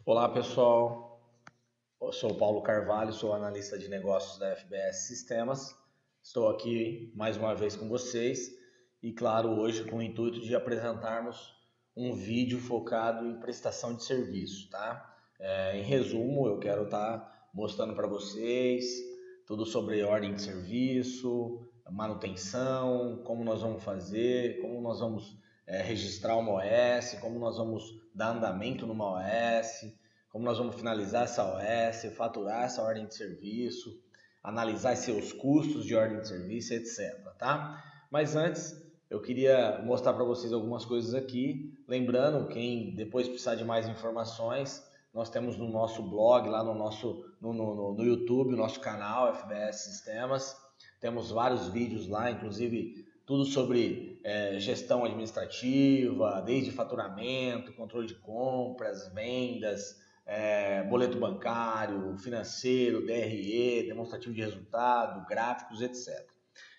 Olá pessoal, eu sou o Paulo Carvalho, sou analista de negócios da FBS Sistemas. Estou aqui mais uma vez com vocês e, claro, hoje com o intuito de apresentarmos um vídeo focado em prestação de serviço, tá? Em resumo, eu quero estar mostrando para vocês tudo sobre ordem de serviço, manutenção, como nós vamos fazer, como nós vamos registrar uma OS, como nós vamos dar andamento numa OS, como nós vamos finalizar essa OS, faturar essa ordem de serviço, analisar seus custos de ordem de serviço, etc. Tá? Mas antes, eu queria mostrar para vocês algumas coisas aqui. Lembrando, quem depois precisar de mais informações, nós temos no nosso blog, lá no YouTube, o nosso canal FBS Sistemas. Temos vários vídeos lá, inclusive tudo sobre gestão administrativa, desde faturamento, controle de compras, vendas, boleto bancário, financeiro, DRE, demonstrativo de resultado, gráficos, etc.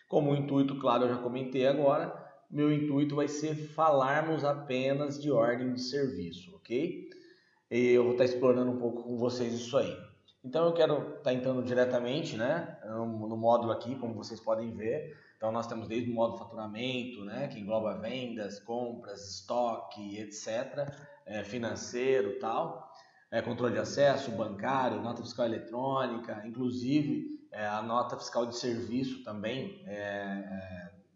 Como o intuito, claro, eu já comentei agora, meu intuito vai ser falarmos apenas de ordem de serviço, ok? E eu vou estar explorando um pouco com vocês isso aí. Então eu quero estar entrando diretamente, né, no módulo aqui, como vocês podem ver. Então nós temos desde o módulo faturamento, né, que engloba vendas, compras, estoque, etc., financeiro e tal, controle de acesso, bancário, nota fiscal eletrônica, inclusive a nota fiscal de serviço também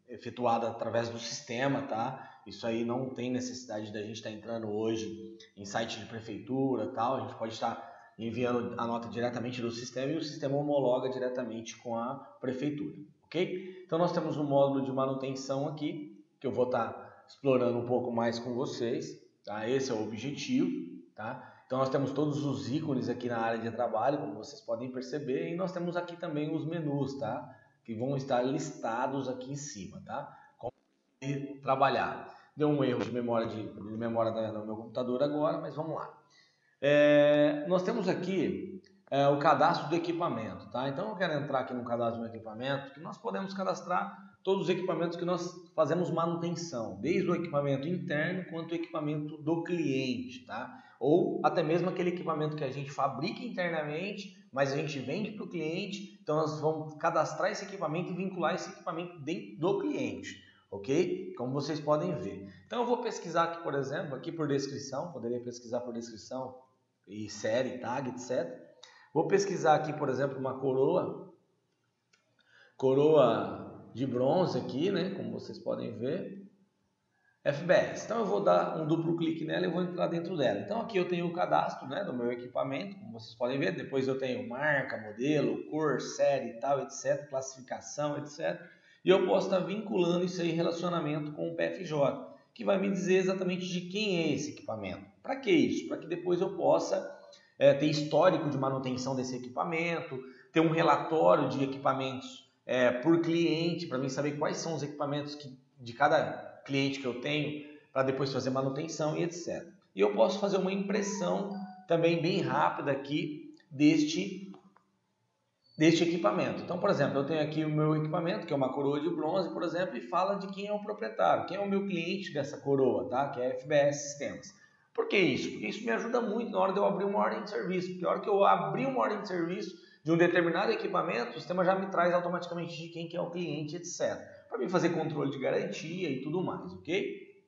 efetuada através do sistema, tá? Isso aí não tem necessidade da gente estar entrando hoje em site de prefeitura, tal. A gente pode estar enviando a nota diretamente do sistema e o sistema homologa diretamente com a prefeitura, ok? Então nós temos um módulo de manutenção aqui, que eu vou estar explorando um pouco mais com vocês, tá? Esse é o objetivo, tá? Então nós temos todos os ícones aqui na área de trabalho, como vocês podem perceber, e nós temos aqui também os menus, tá? Que vão estar listados aqui em cima, tá? Como trabalhar. Deu um erro de memória no meu computador agora, mas vamos lá. Nós temos aqui o cadastro do equipamento, tá? Então eu quero entrar aqui no cadastro do equipamento, que nós podemos cadastrar todos os equipamentos que nós fazemos manutenção, desde o equipamento interno quanto o equipamento do cliente, tá? Ou até mesmo aquele equipamento que a gente fabrica internamente, mas a gente vende para o cliente, então nós vamos cadastrar esse equipamento e vincular esse equipamento dentro do cliente, ok? Como vocês podem ver. Então eu vou pesquisar aqui, por exemplo, aqui por descrição, poderia pesquisar por descrição e série, tag, etc. Vou pesquisar aqui, por exemplo, uma coroa de bronze aqui, né? Como vocês podem ver, FBS. Então eu vou dar um duplo clique nela e vou entrar dentro dela. Então aqui eu tenho o cadastro, né, do meu equipamento, como vocês podem ver. Depois eu tenho marca, modelo, cor, série e tal, etc, classificação, etc. E eu posso estar vinculando isso aí em relacionamento com o PFJ, que vai me dizer exatamente de quem é esse equipamento. Para que isso? Para que depois eu possa ter histórico de manutenção desse equipamento, ter um relatório de equipamentos por cliente, para mim saber quais são os equipamentos de cada cliente que eu tenho, para depois fazer manutenção e etc. E eu posso fazer uma impressão também bem rápida aqui deste equipamento. Então, por exemplo, eu tenho aqui o meu equipamento, que é uma coroa de bronze, por exemplo, e fala de quem é o proprietário, quem é o meu cliente dessa coroa, tá? Que é a FBS Sistemas. Por que isso? Porque isso me ajuda muito na hora de eu abrir uma ordem de serviço, porque na hora que eu abrir uma ordem de serviço de um determinado equipamento, o sistema já me traz automaticamente de quem que é o cliente, etc. Para mim fazer controle de garantia e tudo mais, ok?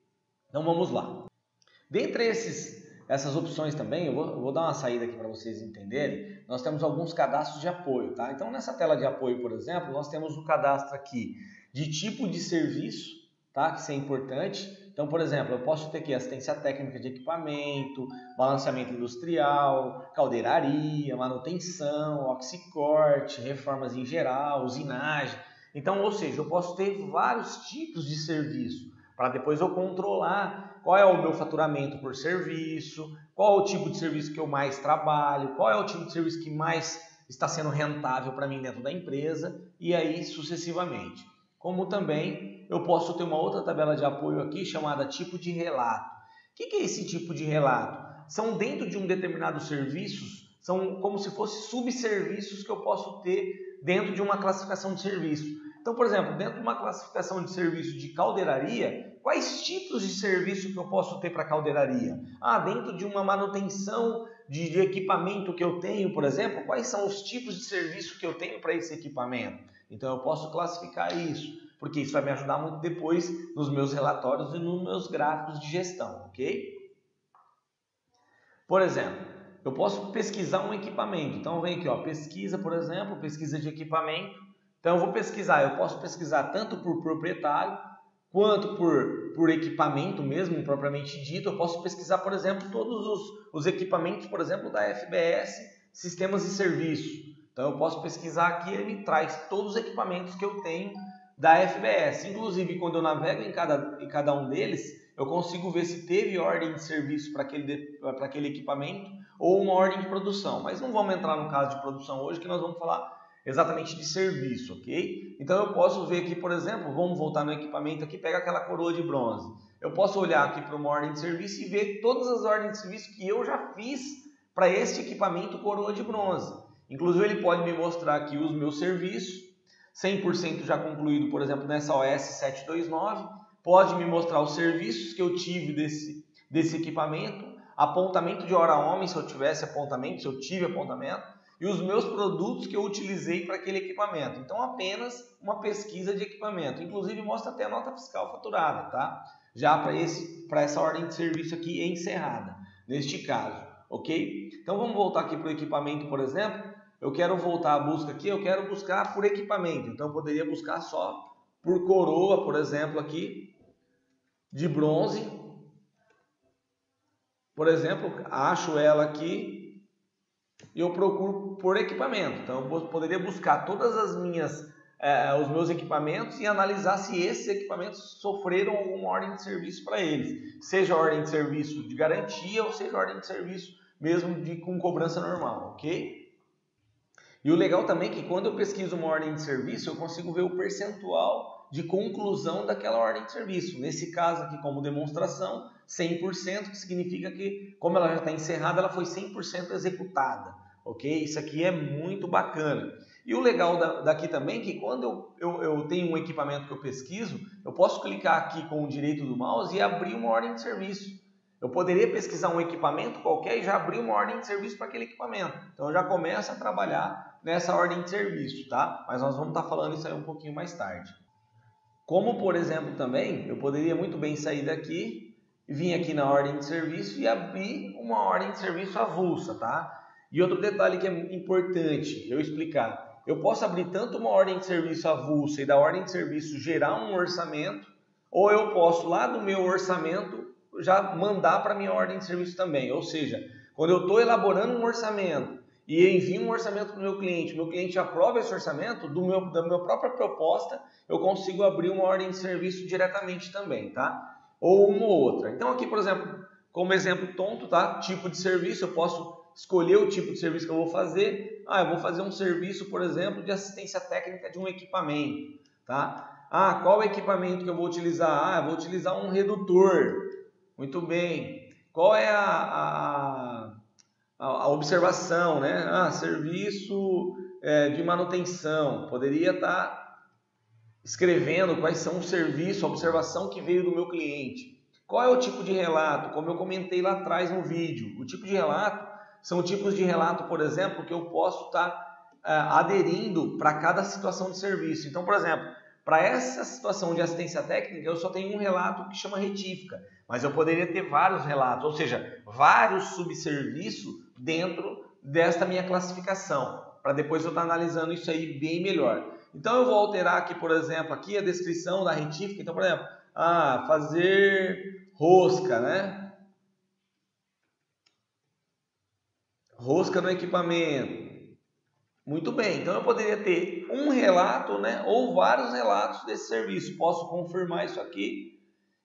Então vamos lá. Dentre essas opções também, eu vou dar uma saída aqui para vocês entenderem, nós temos alguns cadastros de apoio, tá? Então nessa tela de apoio, por exemplo, nós temos o cadastro aqui de tipo de serviço, tá? Que isso é importante. Então, por exemplo, eu posso ter aqui assistência técnica de equipamento, balanceamento industrial, caldeiraria, manutenção, oxicorte, reformas em geral, usinagem. Então, ou seja, eu posso ter vários tipos de serviço para depois eu controlar qual é o meu faturamento por serviço, qual é o tipo de serviço que eu mais trabalho, qual é o tipo de serviço que mais está sendo rentável para mim dentro da empresa e aí sucessivamente. Como também eu posso ter uma outra tabela de apoio aqui chamada tipo de relato. O que é esse tipo de relato? São dentro de um determinado serviço, são como se fossem subserviços que eu posso ter dentro de uma classificação de serviço. Então, por exemplo, dentro de uma classificação de serviço de caldeiraria, quais tipos de serviço que eu posso ter para a caldeiraria? Dentro de uma manutenção de equipamento que eu tenho, por exemplo, quais são os tipos de serviço que eu tenho para esse equipamento? Então eu posso classificar isso, porque isso vai me ajudar muito depois nos meus relatórios e nos meus gráficos de gestão, ok? Por exemplo, eu posso pesquisar um equipamento. Então vem aqui, pesquisa, por exemplo, pesquisa de equipamento. Então eu vou pesquisar, eu posso pesquisar tanto por proprietário, quanto por equipamento mesmo, propriamente dito. Eu posso pesquisar, por exemplo, todos os equipamentos, por exemplo, da FBS, sistemas e serviços. Então eu posso pesquisar aqui, ele me traz todos os equipamentos que eu tenho da FBS. Inclusive, quando eu navego em cada um deles, eu consigo ver se teve ordem de serviço para aquele equipamento ou uma ordem de produção. Mas não vamos entrar no caso de produção hoje, que nós vamos falar exatamente de serviço, ok? Então eu posso ver aqui, por exemplo, vamos voltar no equipamento aqui, pega aquela coroa de bronze. Eu posso olhar aqui para uma ordem de serviço e ver todas as ordens de serviço que eu já fiz para este equipamento coroa de bronze. Inclusive ele pode me mostrar aqui os meus serviços, 100% já concluído, por exemplo, nessa OS 729, pode me mostrar os serviços que eu tive desse equipamento, apontamento de hora homem, se eu tivesse apontamento, se eu tive apontamento, e os meus produtos que eu utilizei para aquele equipamento. Então, apenas uma pesquisa de equipamento. Inclusive, mostra até a nota fiscal faturada, tá? Já para essa ordem de serviço aqui encerrada, neste caso, ok? Então, vamos voltar aqui para o equipamento, por exemplo. Eu quero voltar à busca aqui, eu quero buscar por equipamento. Então, eu poderia buscar só por coroa, por exemplo, aqui, de bronze. Por exemplo, acho ela aqui e eu procuro por equipamento. Então eu poderia buscar todas os meus equipamentos e analisar se esses equipamentos sofreram alguma ordem de serviço para eles, seja ordem de serviço de garantia ou seja ordem de serviço mesmo com cobrança normal, ok? E o legal também é que quando eu pesquiso uma ordem de serviço, eu consigo ver o percentual de conclusão daquela ordem de serviço. Nesse caso aqui, como demonstração, 100%, que significa que, como ela já está encerrada, ela foi 100% executada, ok? Isso aqui é muito bacana. E o legal daqui também é que quando eu tenho um equipamento que eu pesquiso, eu posso clicar aqui com o direito do mouse e abrir uma ordem de serviço. Eu poderia pesquisar um equipamento qualquer e já abrir uma ordem de serviço para aquele equipamento. Então eu já começo a trabalhar nessa ordem de serviço, tá? Mas nós vamos estar falando isso aí um pouquinho mais tarde. Como, por exemplo, também, eu poderia muito bem sair daqui, vir aqui na ordem de serviço e abrir uma ordem de serviço avulsa, tá? E outro detalhe que é importante eu explicar. Eu posso abrir tanto uma ordem de serviço avulsa e da ordem de serviço gerar um orçamento, ou eu posso, lá do meu orçamento, já mandar para a minha ordem de serviço também. Ou seja, quando eu estou elaborando um orçamento e envio um orçamento para o meu cliente aprova esse orçamento, da minha própria proposta, eu consigo abrir uma ordem de serviço diretamente também, tá? Ou uma ou outra. Então aqui, por exemplo, como exemplo tonto, tá? Tipo de serviço, eu posso escolher o tipo de serviço que eu vou fazer. Eu vou fazer um serviço, por exemplo, de assistência técnica de um equipamento, tá? Qual equipamento que eu vou utilizar? Eu vou utilizar um redutor. Muito bem. Qual é a observação, né? Serviço de manutenção. Poderia estar escrevendo quais são os serviços, a observação que veio do meu cliente. Qual é o tipo de relato? Como eu comentei lá atrás no vídeo, o tipo de relato são tipos de relato, por exemplo, que eu posso estar aderindo para cada situação de serviço. Então, por exemplo, para essa situação de assistência técnica, eu só tenho um relato que chama retífica, mas eu poderia ter vários relatos, ou seja, vários subserviços dentro desta minha classificação, para depois eu estar analisando isso aí bem melhor. Então eu vou alterar aqui, por exemplo, aqui a descrição da retífica. Então, por exemplo, fazer rosca, né? Rosca no equipamento. Muito bem, então eu poderia ter um relato, né, ou vários relatos desse serviço. Posso confirmar isso aqui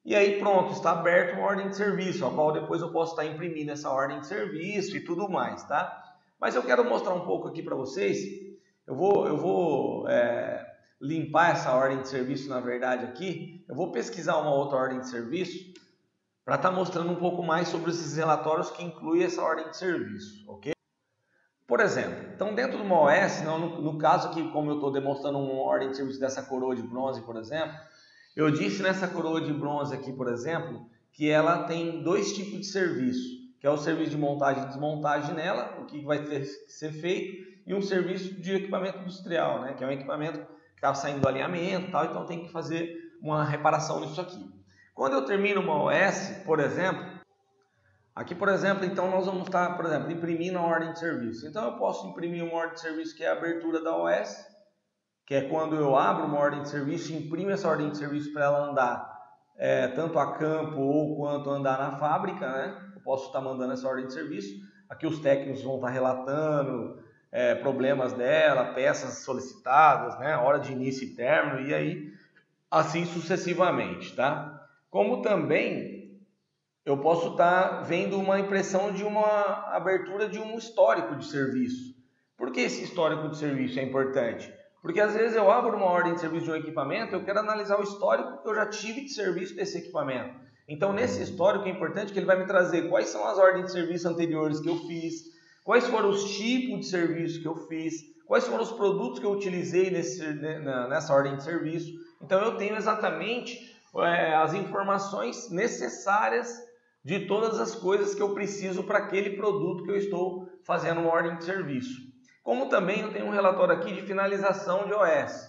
e aí pronto, está aberto uma ordem de serviço, a qual depois eu posso estar imprimindo essa ordem de serviço e tudo mais, tá? Mas eu quero mostrar um pouco aqui para vocês. Eu vou limpar essa ordem de serviço, na verdade, aqui. Eu vou pesquisar uma outra ordem de serviço para estar mostrando um pouco mais sobre esses relatórios que incluem essa ordem de serviço, ok? Por exemplo, então dentro do uma OS, no caso aqui, como eu estou demonstrando uma ordem de serviço dessa coroa de bronze, por exemplo, Eu disse nessa coroa de bronze aqui, por exemplo, que ela tem dois tipos de serviço, que é o serviço de montagem e desmontagem nela, o que vai ter que ser feito, e um serviço de equipamento industrial, né, que é um equipamento que está saindo do alinhamento e tal, então tem que fazer uma reparação nisso aqui. Quando eu termino uma OS, por exemplo, aqui, por exemplo, então nós vamos estar, por exemplo, imprimindo a ordem de serviço. Então eu posso imprimir uma ordem de serviço que é a abertura da OS, que é quando eu abro uma ordem de serviço e imprimo essa ordem de serviço para ela andar tanto a campo ou quanto andar na fábrica, né? Eu posso estar mandando essa ordem de serviço. Aqui os técnicos vão estar relatando problemas dela, peças solicitadas, né? Hora de início e término, e aí assim sucessivamente, tá? Como também eu posso estar vendo uma impressão de uma abertura de um histórico de serviço. Por que esse histórico de serviço é importante? Porque às vezes eu abro uma ordem de serviço de um equipamento, eu quero analisar o histórico que eu já tive de serviço desse equipamento. Então nesse histórico é importante que ele vai me trazer quais são as ordens de serviço anteriores que eu fiz, quais foram os tipos de serviço que eu fiz, quais foram os produtos que eu utilizei nessa ordem de serviço. Então eu tenho exatamente as informações necessárias de todas as coisas que eu preciso para aquele produto que eu estou fazendo uma ordem de serviço. Como também eu tenho um relatório aqui de finalização de OS.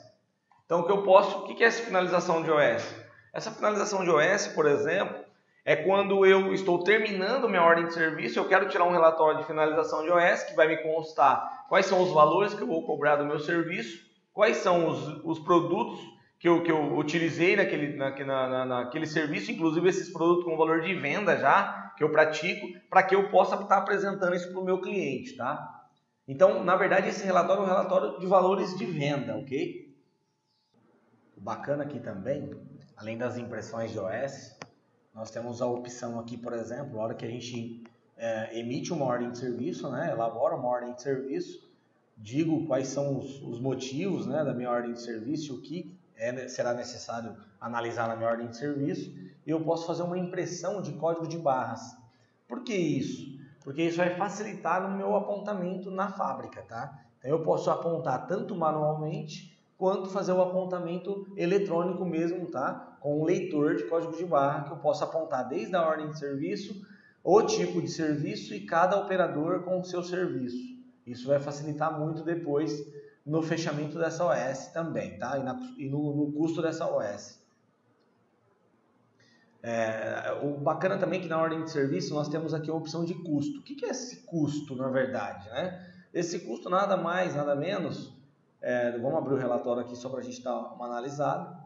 Então, o que é essa finalização de OS? Essa finalização de OS, por exemplo, é quando eu estou terminando minha ordem de serviço, eu quero tirar um relatório de finalização de OS, que vai me constar quais são os valores que eu vou cobrar do meu serviço, quais são os produtos que eu utilizei naquele serviço, inclusive esses produtos com valor de venda já, que eu pratico, para que eu possa estar apresentando isso para o meu cliente, tá? Então, na verdade, esse relatório é um relatório de valores de venda, ok? O bacana aqui também, além das impressões de OS, nós temos a opção aqui, por exemplo, a hora que a gente emite uma ordem de serviço, né, elabora uma ordem de serviço, digo quais são os motivos, né, da minha ordem de serviço, o que será necessário analisar na minha ordem de serviço, e eu posso fazer uma impressão de código de barras. Por que isso? Porque isso vai facilitar no meu apontamento na fábrica, tá? Então eu posso apontar tanto manualmente quanto fazer o apontamento eletrônico mesmo, tá? Com um leitor de código de barra que eu posso apontar desde a ordem de serviço, o tipo de serviço e cada operador com o seu serviço. Isso vai facilitar muito depois no fechamento dessa OS também, tá? E no custo dessa OS. O bacana também é que na ordem de serviço nós temos aqui a opção de custo. O que é esse custo, na verdade, né? Esse custo nada mais, nada menos, vamos abrir o relatório aqui só para a gente dar uma analisada,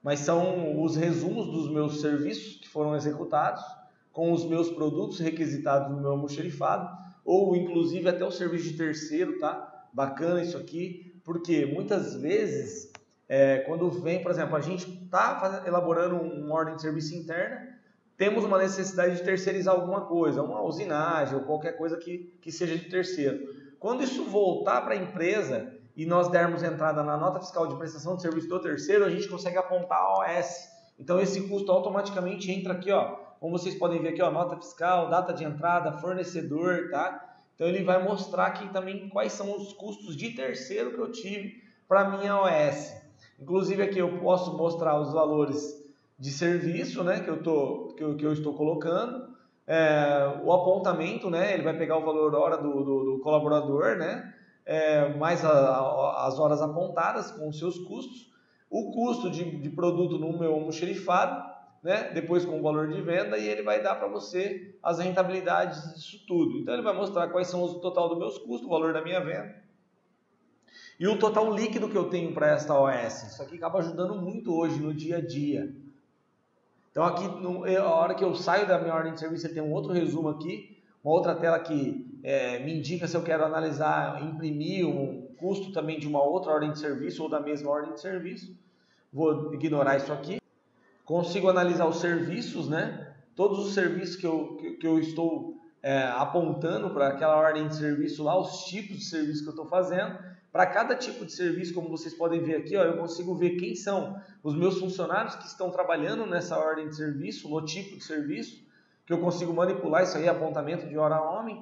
mas são os resumos dos meus serviços que foram executados, com os meus produtos requisitados no meu almoxarifado, ou inclusive até o serviço de terceiro, tá? Bacana isso aqui, porque muitas vezes quando vem, por exemplo, a gente está elaborando uma ordem de serviço interna, temos uma necessidade de terceirizar alguma coisa, uma usinagem ou qualquer coisa que seja de terceiro. Quando isso voltar para a empresa e nós dermos entrada na nota fiscal de prestação de serviço do terceiro, a gente consegue apontar a OS. Então esse custo automaticamente entra aqui, ó, como vocês podem ver aqui, ó, nota fiscal, data de entrada, fornecedor, tá? Então ele vai mostrar aqui também quais são os custos de terceiro que eu tive para minha OS. Inclusive aqui eu posso mostrar os valores de serviço, né, que eu estou colocando, o apontamento, né, ele vai pegar o valor hora do colaborador, né, mais as horas apontadas com os seus custos, o custo de produto no meu almoxarifado, né, depois com o valor de venda, e ele vai dar para você as rentabilidades disso tudo. Então ele vai mostrar quais são o total dos meus custos, o valor da minha venda, e o total líquido que eu tenho para esta OS. Isso aqui acaba ajudando muito hoje no dia a dia. Então aqui, a hora que eu saio da minha ordem de serviço, ele tem um outro resumo aqui, uma outra tela que me indica se eu quero analisar, imprimir um custo também de uma outra ordem de serviço ou da mesma ordem de serviço. Vou ignorar isso aqui. Consigo analisar os serviços, né? Todos os serviços que eu estou apontando para aquela ordem de serviço lá, os tipos de serviço que eu estou fazendo. Para cada tipo de serviço, como vocês podem ver aqui, ó, eu consigo ver quem são os meus funcionários que estão trabalhando nessa ordem de serviço, no tipo de serviço, que eu consigo manipular isso aí, apontamento de hora homem,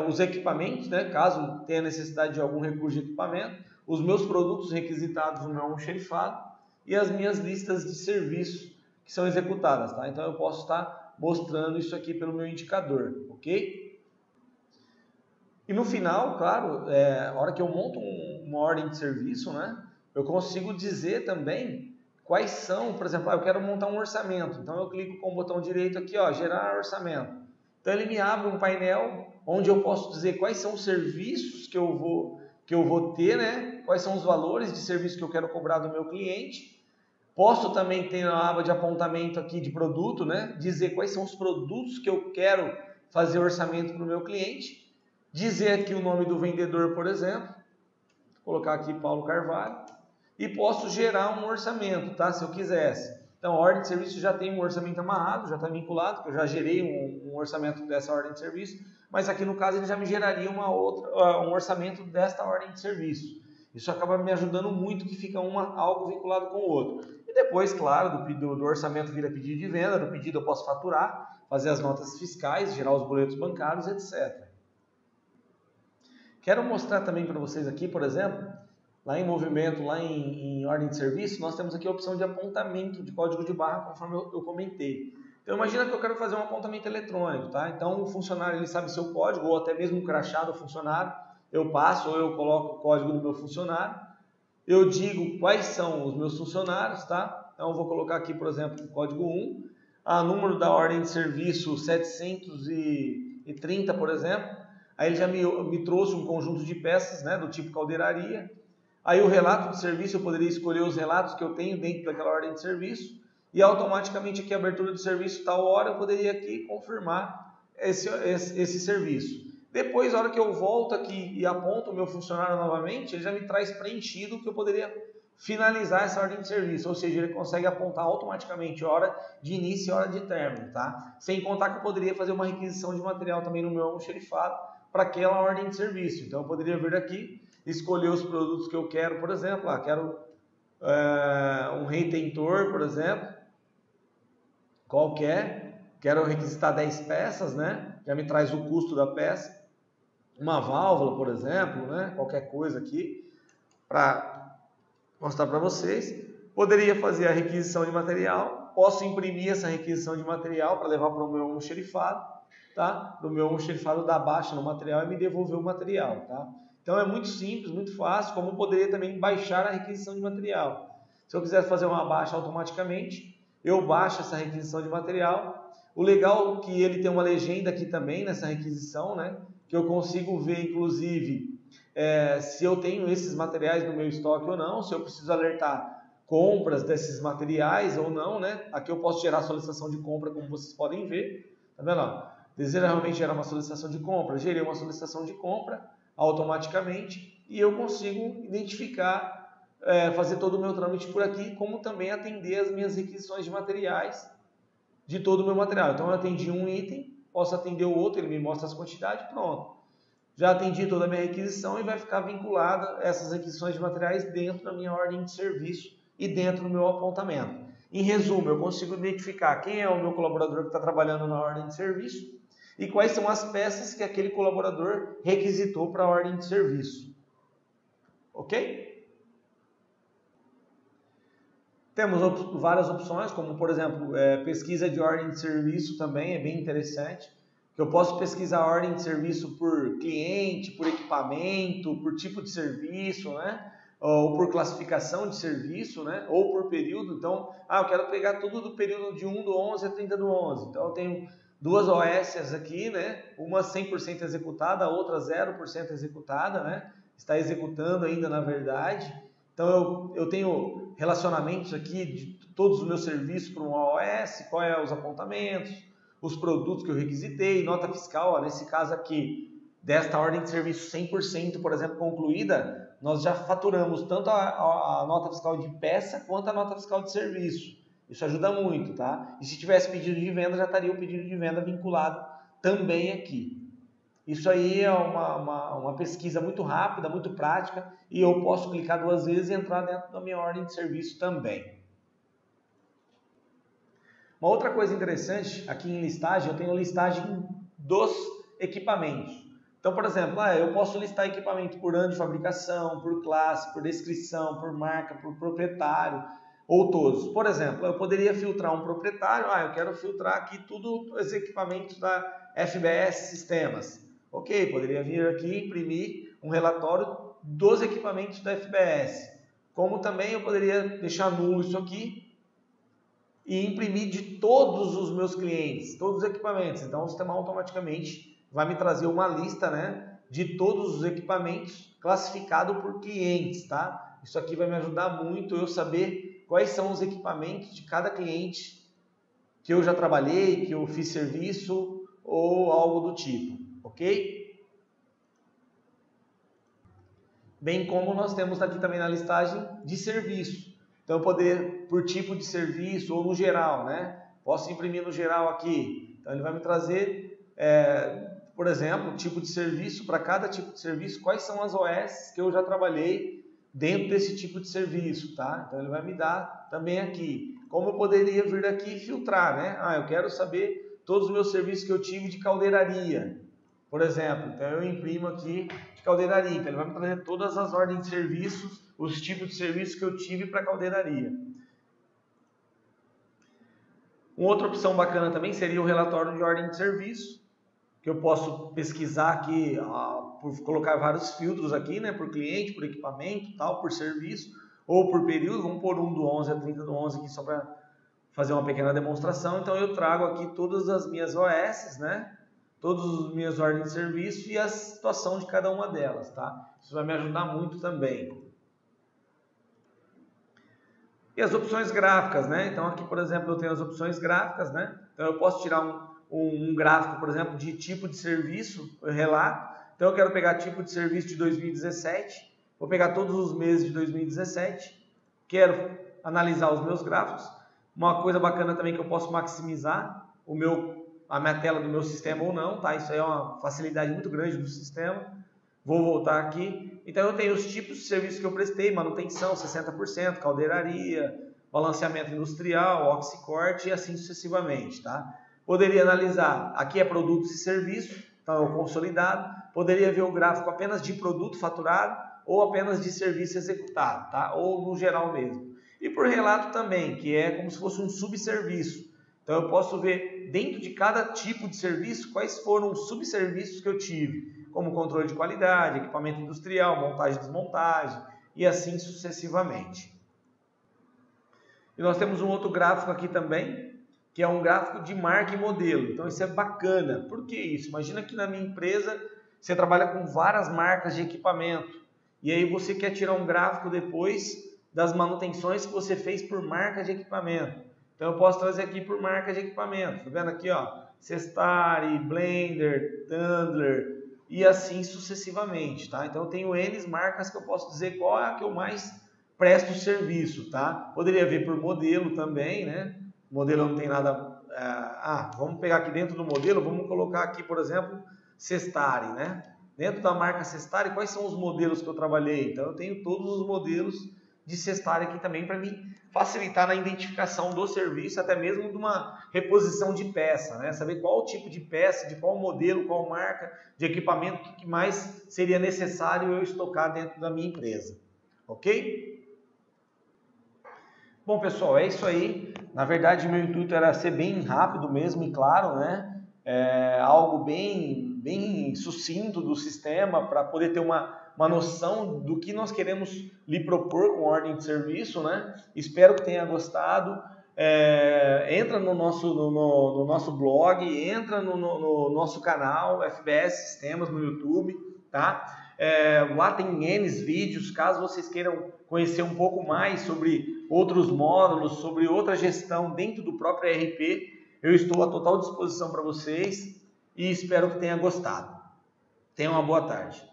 os equipamentos, né, caso tenha necessidade de algum recurso de equipamento, os meus produtos requisitados no meu almoxarifado, e as minhas listas de serviços que são executadas, tá? Então eu posso estar mostrando isso aqui pelo meu indicador, ok? E no final, claro, a hora que eu monto uma ordem de serviço, né, eu consigo dizer também quais são, por exemplo, eu quero montar um orçamento, então eu clico com o botão direito aqui, ó, gerar orçamento. Então ele me abre um painel onde eu posso dizer quais são os serviços que eu vou ter, né, quais são os valores de serviço que eu quero cobrar do meu cliente. Posso também ter na aba de apontamento aqui de produto, né, dizer quais são os produtos que eu quero fazer orçamento para o meu cliente. Dizer aqui o nome do vendedor, por exemplo, colocar aqui Paulo Carvalho, e posso gerar um orçamento, tá? Se eu quisesse. Então, a ordem de serviço já tem um orçamento amarrado, já está vinculado, porque eu já gerei um orçamento dessa ordem de serviço, mas aqui no caso ele já me geraria um orçamento desta ordem de serviço. Isso acaba me ajudando muito, que fica algo vinculado com o outro. E depois, claro, do orçamento vira pedido de venda, do pedido eu posso faturar, fazer as notas fiscais, gerar os boletos bancários, etc. Quero mostrar também para vocês aqui, por exemplo, lá em movimento, lá em ordem de serviço, nós temos aqui a opção de apontamento de código de barra, conforme eu comentei. Então imagina que eu quero fazer um apontamento eletrônico, tá? Então o funcionário ele sabe seu código, ou até mesmo o crachá do funcionário, eu passo ou eu coloco o código do meu funcionário, eu digo quais são os meus funcionários, tá? Então eu vou colocar aqui, por exemplo, o código 1, número da ordem de serviço 730, por exemplo. Aí ele já me trouxe um conjunto de peças, né, do tipo caldeiraria. Aí o relato de serviço, eu poderia escolher os relatos que eu tenho dentro daquela ordem de serviço. E automaticamente aqui a abertura de serviço tal hora eu poderia aqui confirmar esse serviço. Depois, na hora que eu volto aqui e aponto o meu funcionário novamente, ele já me traz preenchido que eu poderia finalizar essa ordem de serviço. Ou seja, ele consegue apontar automaticamente hora de início e hora de término, tá? Sem contar que eu poderia fazer uma requisição de material também no meu almoxarifado para aquela ordem de serviço. Então eu poderia vir aqui, escolher os produtos que eu quero, por exemplo, quero um retentor, por exemplo, qualquer, quero requisitar 10 peças, né? Já me traz o custo da peça, uma válvula, por exemplo, né? Qualquer coisa aqui, para mostrar para vocês. Poderia fazer a requisição de material, posso imprimir essa requisição de material para levar para o meu almoxarifado, tá? Do meu almoxarifado dar baixa no material e me devolver o material, tá? Então é muito simples, muito fácil, como eu poderia também baixar a requisição de material. Se eu quiser fazer uma baixa automaticamente, eu baixo essa requisição de material. O legal é que ele tem uma legenda aqui também nessa requisição, né? Que eu consigo ver, inclusive, se eu tenho esses materiais no meu estoque ou não, se eu preciso alertar compras desses materiais ou não, né? Aqui eu posso gerar solicitação de compra, como vocês podem ver, tá vendo? Deseja realmente gerar uma solicitação de compra, gerei uma solicitação de compra automaticamente e eu consigo identificar, fazer todo o meu trâmite por aqui, como também atender as minhas requisições de materiais, de todo o meu material. Então eu atendi um item, posso atender o outro, ele me mostra as quantidades, pronto. Já atendi toda a minha requisição e vai ficar vinculada essas requisições de materiais dentro da minha ordem de serviço e dentro do meu apontamento. Em resumo, eu consigo identificar quem é o meu colaborador que está trabalhando na ordem de serviço e quais são as peças que aquele colaborador requisitou para a ordem de serviço. Ok? Temos várias opções, como por exemplo, pesquisa de ordem de serviço também é bem interessante. Eu posso pesquisar a ordem de serviço por cliente, por equipamento, por tipo de serviço, né? Ou por classificação de serviço, né? Ou por período. Então, eu quero pegar tudo do período de 1 do 11 a 30 do 11. Então, eu tenho duas OSs aqui, né? Uma 100% executada, a outra 0% executada, né? Está executando ainda, na verdade. Então, eu tenho relacionamentos aqui de todos os meus serviços para uma OS, qual é os apontamentos, os produtos que eu requisitei, nota fiscal, nesse caso aqui, desta ordem de serviço 100%, por exemplo, concluída, nós já faturamos tanto a nota fiscal de peça quanto a nota fiscal de serviço. Isso ajuda muito, tá? E se tivesse pedido de venda, já estaria o pedido de venda vinculado também aqui. Isso aí é uma pesquisa muito rápida, muito prática, e eu posso clicar 2 vezes e entrar dentro da minha ordem de serviço também. Uma outra coisa interessante, aqui em listagem, eu tenho listagem dos equipamentos. Então, por exemplo, eu posso listar equipamento por ano de fabricação, por classe, por descrição, por marca, por proprietário, ou todos. Por exemplo, eu poderia filtrar um proprietário, eu quero filtrar aqui tudo os equipamentos da FBS Sistemas. Ok, poderia vir aqui imprimir um relatório dos equipamentos da FBS. Como também eu poderia deixar nulo isso aqui e imprimir de todos os meus clientes, todos os equipamentos. Então o sistema automaticamente vai me trazer uma lista, né, de todos os equipamentos classificado por clientes, tá? Isso aqui vai me ajudar muito eu saber quais são os equipamentos de cada cliente que eu já trabalhei, que eu fiz serviço ou algo do tipo, ok? Bem como nós temos aqui também na listagem de serviço. Então, eu poder, por tipo de serviço ou no geral, né? Posso imprimir no geral aqui. Então, ele vai me trazer, por exemplo, tipo de serviço, para cada tipo de serviço, quais são as OS que eu já trabalhei dentro desse tipo de serviço, tá? Então, ele vai me dar também aqui. Como eu poderia vir aqui e filtrar, né? Eu quero saber todos os meus serviços que eu tive de caldeiraria, por exemplo. Então, eu imprimo aqui de caldeiraria. Então, ele vai me trazer todas as ordens de serviços, os tipos de serviços que eu tive para caldeiraria. Uma outra opção bacana também seria o relatório de ordem de serviço, que eu posso pesquisar aqui, por colocar vários filtros aqui, né, por cliente, por equipamento, tal, por serviço, ou por período. Vamos pôr um do 11 a 30 do 11 aqui só para fazer uma pequena demonstração. Então eu trago aqui todas as minhas OS, né, todas as minhas ordens de serviço e a situação de cada uma delas, tá? Isso vai me ajudar muito também. E as opções gráficas, né? Então aqui, por exemplo, eu tenho as opções gráficas, né? Então eu posso tirar um gráfico, por exemplo, de tipo de serviço, relato. Então eu quero pegar tipo de serviço de 2017, vou pegar todos os meses de 2017, quero analisar os meus gráficos. Uma coisa bacana também que eu posso maximizar a minha tela do meu sistema ou não, tá? Isso aí é uma facilidade muito grande do sistema. Vou voltar aqui. Então eu tenho os tipos de serviço que eu prestei: manutenção 60%, caldeiraria, balanceamento industrial, oxicorte e assim sucessivamente, tá? Poderia analisar, aqui é produtos e serviços, então é o consolidado. Poderia ver o gráfico apenas de produto faturado ou apenas de serviço executado, tá? Ou no geral mesmo. E por relato também, que é como se fosse um subserviço. Então eu posso ver dentro de cada tipo de serviço quais foram os subserviços que eu tive, como controle de qualidade, equipamento industrial, montagem e desmontagem, e assim sucessivamente. E nós temos um outro gráfico aqui também, que é um gráfico de marca e modelo. Então isso é bacana. Por que isso? Imagina que na minha empresa você trabalha com várias marcas de equipamento, e aí você quer tirar um gráfico depois das manutenções que você fez por marca de equipamento. Então eu posso trazer aqui por marca de equipamento. Tá vendo aqui, ó? Cestari, Blender, Tandler e assim sucessivamente, tá? Então eu tenho N marcas que eu posso dizer qual é a que eu mais presto serviço, tá? Poderia ver por modelo também, né? Modelo não tem nada... vamos pegar aqui dentro do modelo, vamos colocar aqui, por exemplo, Cestari, né? Dentro da marca Cestari, quais são os modelos que eu trabalhei? Então eu tenho todos os modelos de Cestari aqui também para me facilitar na identificação do serviço, até mesmo de uma reposição de peça, né? Saber qual tipo de peça, de qual modelo, qual marca de equipamento que mais seria necessário eu estocar dentro da minha empresa, ok? Bom, pessoal, é isso aí. Na verdade, meu intuito era ser bem rápido mesmo e claro, né? Algo bem sucinto do sistema para poder ter uma noção do que nós queremos lhe propor com ordem de serviço, né? Espero que tenha gostado. Entra no nosso blog, entra no nosso canal FBS Sistemas no YouTube, tá? Lá tem N vídeos, caso vocês queiram conhecer um pouco mais sobre outros módulos, sobre outra gestão dentro do próprio ERP, eu estou à total disposição para vocês e espero que tenha gostado. Tenha uma boa tarde.